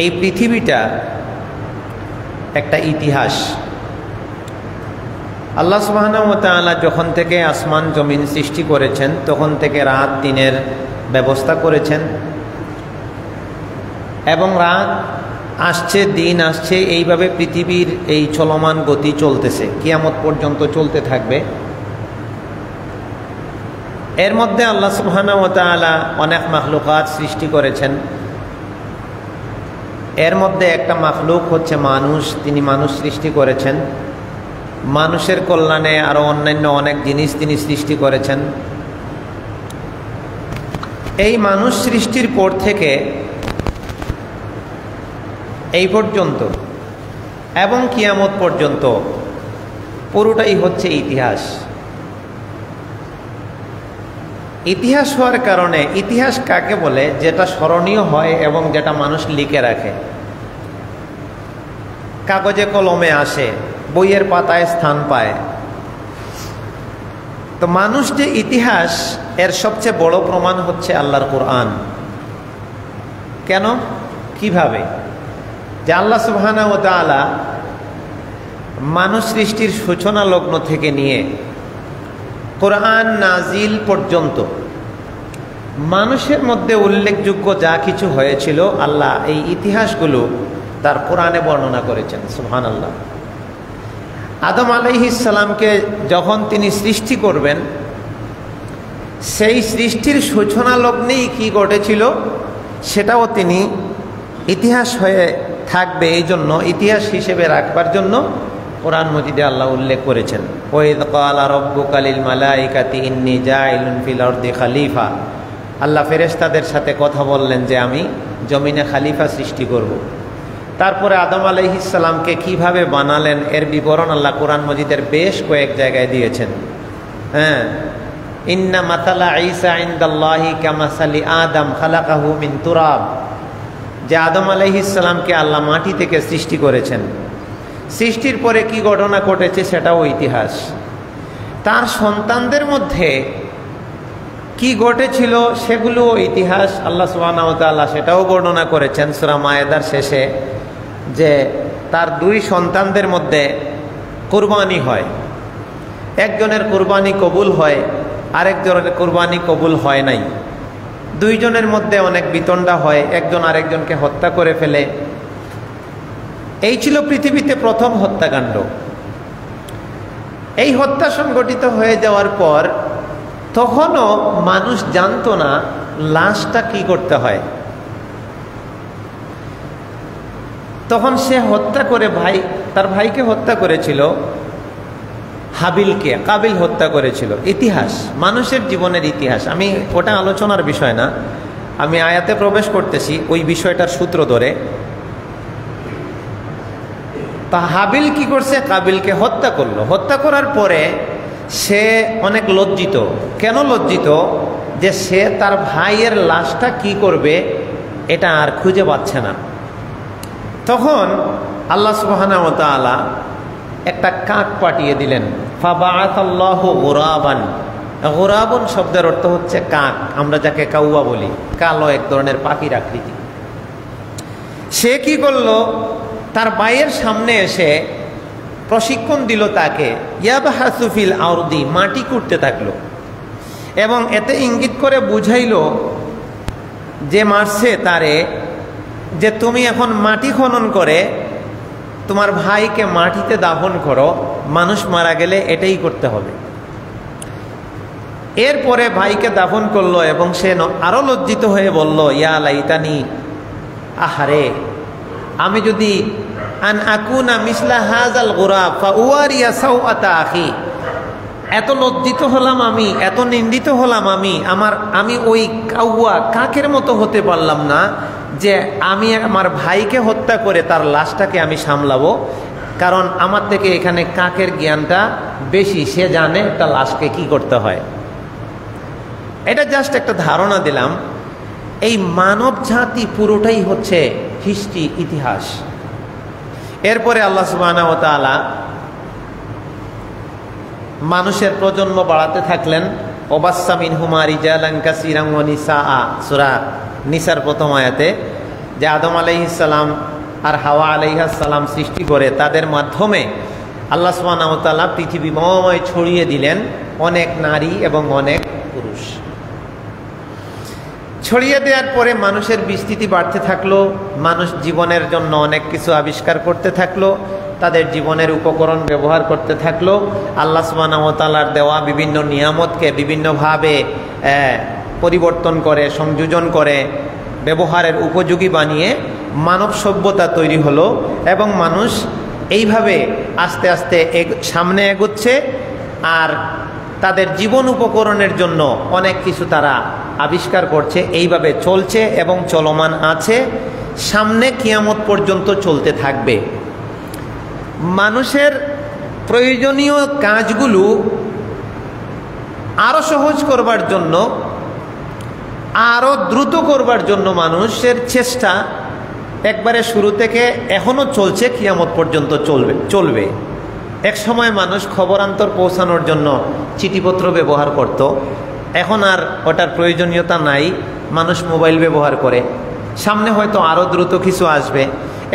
এই পৃথিবীটা একটা ইতিহাস। আল্লাহ সুবহানাহু ওয়া তাআলা যখন থেকে আসমান জমিন সৃষ্টি করেছেন তখন থেকে রাত দিনের ব্যবস্থা করেছেন, এবং রাত আসছে দিন আসছে, এইভাবে পৃথিবীর এই চলমান গতি চলতেছে, কিয়ামত পর্যন্ত চলতে থাকবে। এর মধ্যে আল্লাহ সুবহানাহু ওয়া তাআলা অনেক মাখলুকাত সৃষ্টি করেছেন। এর মধ্যে একটা মাখলুক হচ্ছে মানুষ। তিনি মানুষ সৃষ্টি করেছেন। মানুষের কল্যাণে আরো অন্যান্য অনেক জিনিস তিনি সৃষ্টি করেছেন। এই মানুষ সৃষ্টির পর থেকে এই পর্যন্ত এবং কিয়ামত পর্যন্ত পুরোটাই হচ্ছে ইতিহাস। ইতিহাস হওয়ার কারণে, ইতিহাস কাকে বলে? যেটা স্মরণীয় হয় এবং যেটা মানুষ লিখে রাখে, কাগজে কলমে আসে, বইয়ের পাতায় স্থান পায়। তো মানুষ যে ইতিহাস, এর সবচেয়ে বড় প্রমাণ হচ্ছে আল্লাহর কোরআন। কেন? কিভাবে? যে আল্লাহ সুবহানাহু ওয়া তাআলা মানুষ সৃষ্টির সূচনা লগ্ন থেকে নিয়ে কোরআন নাজিল পর্যন্ত মানুষের মধ্যে উল্লেখযোগ্য যা কিছু হয়েছিল, আল্লাহ এই ইতিহাসগুলো তার কোরআনে বর্ণনা করেছেন। সুবহানাল্লাহ। আদম আলাইহিস সালামকে যখন তিনি সৃষ্টি করবেন, সেই সৃষ্টির সূচনা লগ্নেই কি ঘটেছিল সেটাও তিনি ইতিহাস হয়ে থাকবে, এই জন্য ইতিহাস হিসেবে রাখবার জন্য কোরআন মজিদে আল্লাহ উল্লেখ করেছেন। ওয়াইদ ক্বালা রাব্বুকা লিল মালাইকাতি ইন্নী জাইলুন ফিল আরদি খলিফা। আল্লাহ ফেরেশতাদের সাথে কথা বললেন যে আমি জমিনে খলিফা সৃষ্টি করব। তারপরে আদম আলাইহিস সালামকে কিভাবে বানালেন এর বিবরণ আল্লাহ কোরআন মজিদের বেশ কয়েক জায়গায় দিয়েছেন। হ্যাঁ, ইন্না মাতালা ঈসা ইনদাল্লাহি কামাসালি আদম খালাকাহু মিন তুরাব। যে আদম আলাইহিস সালামকে আল্লাহ মাটি থেকে সৃষ্টি করেছেন। সৃষ্টির পরে কি ঘটনা ঘটেছে সেটাও ইতিহাস। তার সন্তানদের মধ্যে কি ঘটেছিল সেগুলো ইতিহাস। আল্লাহ সুবহানাহু ওয়া তাআলা সেটাও বর্ণনা করেছেন সূরা মায়েদার শেষে, যে তার দুই সন্তানদের মধ্যে কুরবানি হয়, একজনের কুরবানি কবুল হয়, আরেকজনের কুরবানি কবুল হয় নাই। দুইজনের মধ্যে অনেক বিতণ্ডা হয়, একজন আরেকজনকে হত্যা করে ফেলে। এই ছিল পৃথিবীতে প্রথম হত্যাকাণ্ড। এই হত্যা সংগঠিত হয়ে যাওয়ার পর তখনও মানুষ জানতো না লাশটা কি করতে হয়। তখন সে হত্যা করে তার ভাইকে হত্যা করেছিল, হাবিলকে কাবিল হত্যা করেছিল। ইতিহাস, মানুষের জীবনের ইতিহাস। আমি ওটা আলোচনার বিষয় না, আমি আয়াতে প্রবেশ করতেছি ওই বিষয়টার সূত্র ধরে। তা হাবিল কি করছে? কাবিলকে হত্যা করলো। হত্যা করার পরে সে অনেক লজ্জিত। কেন লজ্জিত? যে সে তার ভাইয়ের লাশটা কি করবে এটা আর খুঁজে পাচ্ছে না। তখন আল্লাহ সুবহানাহু ওয়া তাআলা একটা কাক পাঠিয়ে দিলেন। ফাবাআতাল্লাহু গুরাবান। গুরাবুন শব্দের অর্থ হচ্ছে কাক, আমরা যাকে কাউয়া বলি, কালো এক ধরনের পাখির আকৃতি। সে কি করলো? তার ভাইয়ের সামনে এসে প্রশিক্ষণ দিল তাকে, ইয়াবহাসু ফিল আরদি, মাটি খুঁড়তে থাকলো, এবং এতে ইঙ্গিত করে বুঝাইলো যে মারছে তারে, যে তুমি এখন মাটি খনন করে তোমার ভাইকে মাটিতে দাফন করো, মানুষ মারা গেলে এটাই করতে হবে। এরপরে ভাইকে দাফন করলো এবং সে আরো লজ্জিত হয়ে বলল, ইয়া লাইতানি, আহারে আমি যদি আন আকুনা মিসলা হাযাল গুরাব ফাউয়ারিয়া সাওআতা আখি, এত লজ্জিত হলাম আমি, এত নিন্দিত হলাম আমি ওই কাউয়া কাকের মতো হতে পারলাম না যে আমি আমার ভাইকে হত্যা করে তার লাশটাকে আমি সামলাবো, কারণ আমার থেকে এখানে কাকের জ্ঞানটা বেশি, সে জানে একটা লাশকে কি করতে হয়। এটা জাস্ট একটা ধারণা দিলাম। এই মানব জাতি পুরোটাই হচ্ছে হিস্ট্রি, ইতিহাস। এরপরে আল্লাহ সুবহানাহু ওয়া তাআলা মানুষের প্রজন্ম বাড়াতে থাকলেন। ওবাসসা মিনহুমা রিজালান কাসীরান ওয়া নিসা, সূরা নিসার প্রথম আয়াতে যে আদম আলাইহিসসালাম আর হাওয়া আলাইহিসসালাম সৃষ্টি করে তাদের মাধ্যমে আল্লাহ সুবহানাহু ওয়া তাআলা পৃথিবীময় ছড়িয়ে দিলেন অনেক নারী এবং অনেক পুরুষ। ছড়িয়ে দেওয়ার পরে মানুষের বিস্তৃতি বাড়তে থাকলো, মানুষ জীবনের জন্য অনেক কিছু আবিষ্কার করতে থাকলো, তাদের জীবনের উপকরণ ব্যবহার করতে থাকলো। আল্লাহ সুবহানাহু ওয়া তাআলার দেওয়া বিভিন্ন নিয়ামতকে বিভিন্নভাবে পরিবর্তন করে, সংযোজন করে, ব্যবহারের উপযোগী বানিয়ে মানব সভ্যতা তৈরি হলো এবং মানুষ এইভাবে আস্তে আস্তে সামনে এগোচ্ছে আর তাদের জীবন উপকরণের জন্য অনেক কিছু তারা আবিষ্কার করছে। এইভাবে চলছে এবং চলমান আছে, সামনে কিয়ামত পর্যন্ত চলতে থাকবে। মানুষের প্রয়োজনীয় কাজগুলো আরো সহজ করবার জন্য, আরো দ্রুত করবার জন্য মানুষের চেষ্টা একবারে শুরু থেকে এখনো চলছে, কিয়ামত পর্যন্ত চলবে। এক সময় মানুষ খবরান্তর পৌঁছানোর জন্য চিঠিপত্র ব্যবহার করত, এখন আর ওটার প্রয়োজনীয়তা নাই, মানুষ মোবাইল ব্যবহার করে। সামনে হয়তো আরও দ্রুত কিছু আসবে।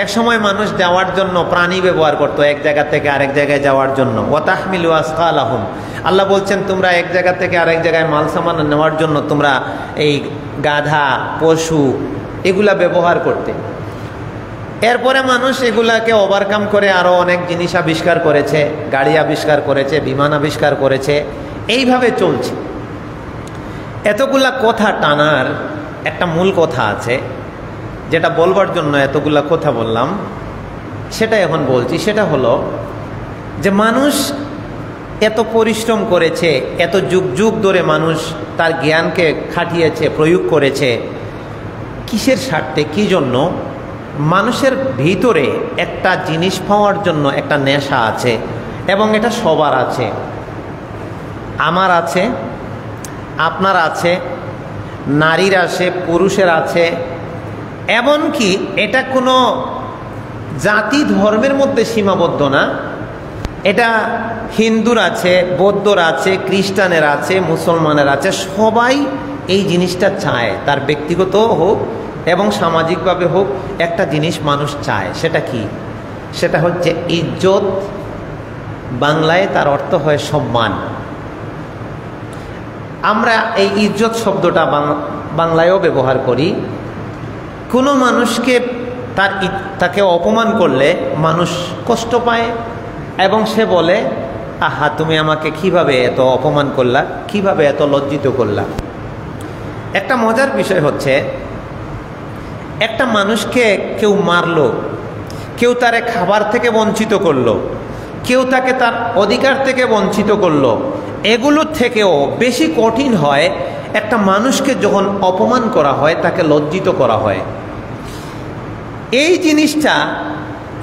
এক সময় মানুষ যাওয়ার জন্য প্রাণী ব্যবহার করত, এক জায়গা থেকে আরেক জায়গায় যাওয়ার জন্য। ওয়া তাহমিলু আসকালাহুম, আল্লাহ বলছেন তোমরা এক জায়গা থেকে আরেক জায়গায় মাল সামান নেওয়ার জন্য তোমরা এই গাধা, পশু এগুলা ব্যবহার করতে। এরপরে মানুষ এগুলাকে ওভারকাম করে আরও অনেক জিনিস আবিষ্কার করেছে, গাড়ি আবিষ্কার করেছে, বিমান আবিষ্কার করেছে, এইভাবে চলছে। এতগুলা কথা টানার একটা মূল কথা আছে, যেটা বলবার জন্য এতগুলা কথা বললাম, সেটা এখন বলছি। সেটা হলো যে মানুষ এত পরিশ্রম করেছে, এত যুগ যুগ ধরে মানুষ তার জ্ঞানকে খাটিয়েছে, প্রয়োগ করেছে, কিসের স্বার্থে, কি জন্য? মানুষের ভিতরে একটা জিনিস পাওয়ার জন্য একটা নেশা আছে এবং এটা সবার আছে। আমার আছে, আপনার আছে, নারীর আছে, পুরুষের আছে। এমনকি এটা কোনো জাতি ধর্মের মধ্যে সীমাবদ্ধ না, এটা হিন্দুর আছে, বৌদ্ধর আছে, খ্রিস্টানের আছে, মুসলমানের আছে। সবাই এই জিনিসটা চায়, তার ব্যক্তিগত হোক এবং সামাজিকভাবে হোক, একটা জিনিস মানুষ চায়। সেটা কি? সেটা হচ্ছে ইজ্জত। বাংলায় তার অর্থ হয় সম্মান। আমরা এই ইজ্জত শব্দটা বাংলায়ও ব্যবহার করি। কোনো মানুষকে তাকে অপমান করলে মানুষ কষ্ট পায় এবং সে বলে, আহা, তুমি আমাকে কিভাবে এত অপমান করলা, কিভাবে এত লজ্জিত করলা। একটা মজার বিষয় হচ্ছে, একটা মানুষকে কেউ মারলো, কেউ তারে খাবার থেকে বঞ্চিত করলো, কেউ তাকে তার অধিকার থেকে বঞ্চিত করলো, এগুলোর থেকেও বেশি কঠিন হয় একটা মানুষকে যখন অপমান করা হয়, তাকে লজ্জিত করা হয়। এই জিনিসটা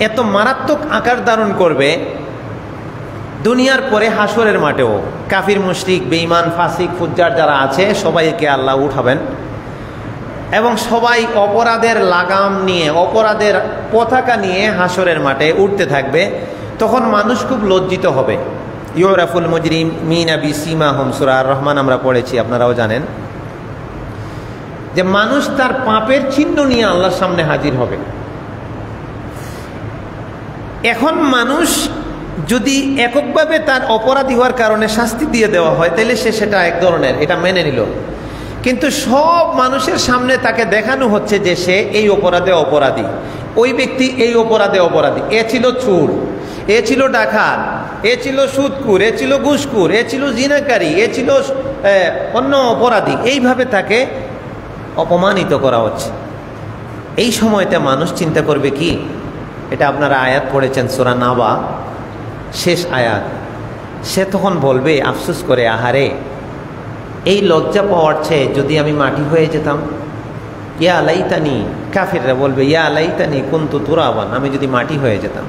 এত মারাত্মক আকার ধারণ করবে দুনিয়ার পরে হাসরের মাঠেও। কাফির, মুশরিক, বেঈমান, ফাসিক, ফুজ্জার যারা আছে সবাইকে আল্লাহ উঠাবেন এবং সবাই অপরাধের লাগাম নিয়ে, অপরাধের পতাকা নিয়ে হাসরের মাঠে উঠতে থাকবে। তখন মানুষ খুব লজ্জিত হবে। ইউরাফুল মুজরিমিনা বিসিমাহুম, সূরা আর রহমান আমরা পড়েছি, আপনারাও জানেন যে মানুষ তার পাপের চিহ্ন নিয়ে আল্লাহর সামনে হাজির হবে। এখন মানুষ যদি এককভাবে তার অপরাধী হওয়ার কারণে শাস্তি দিয়ে দেওয়া হয়, তাহলে সে সেটা এক ধরনের, এটা মেনে নিল। কিন্তু সব মানুষের সামনে তাকে দেখানো হচ্ছে যে সে এই অপরাধে অপরাধী, ওই ব্যক্তি এই অপরাধে অপরাধী। এ ছিল চোর, এ ছিল ডাকাত, এ ছিল সুদকুর, এ ছিল ঘুষখোর, এ ছিল জিনাকারী, এ ছিল অন্য অপরাধী। এইভাবে তাকে অপমানিত করা হচ্ছে। এই সময়তে মানুষ চিন্তা করবে কি? এটা আপনারা আয়াত পড়েছেন সূরা নাবা, শেষ আয়াত। সে তখন বলবে আফসোস করে, আহারে, এই লজ্জা পাওয়ার চেয়ে যদি আমি মাটি হয়ে যেতাম। ইয়া লাইতানি, কাফিররা বলবে, ইয়া লাইতানি কুনতু তুরাবান, আমি যদি মাটি হয়ে যেতাম।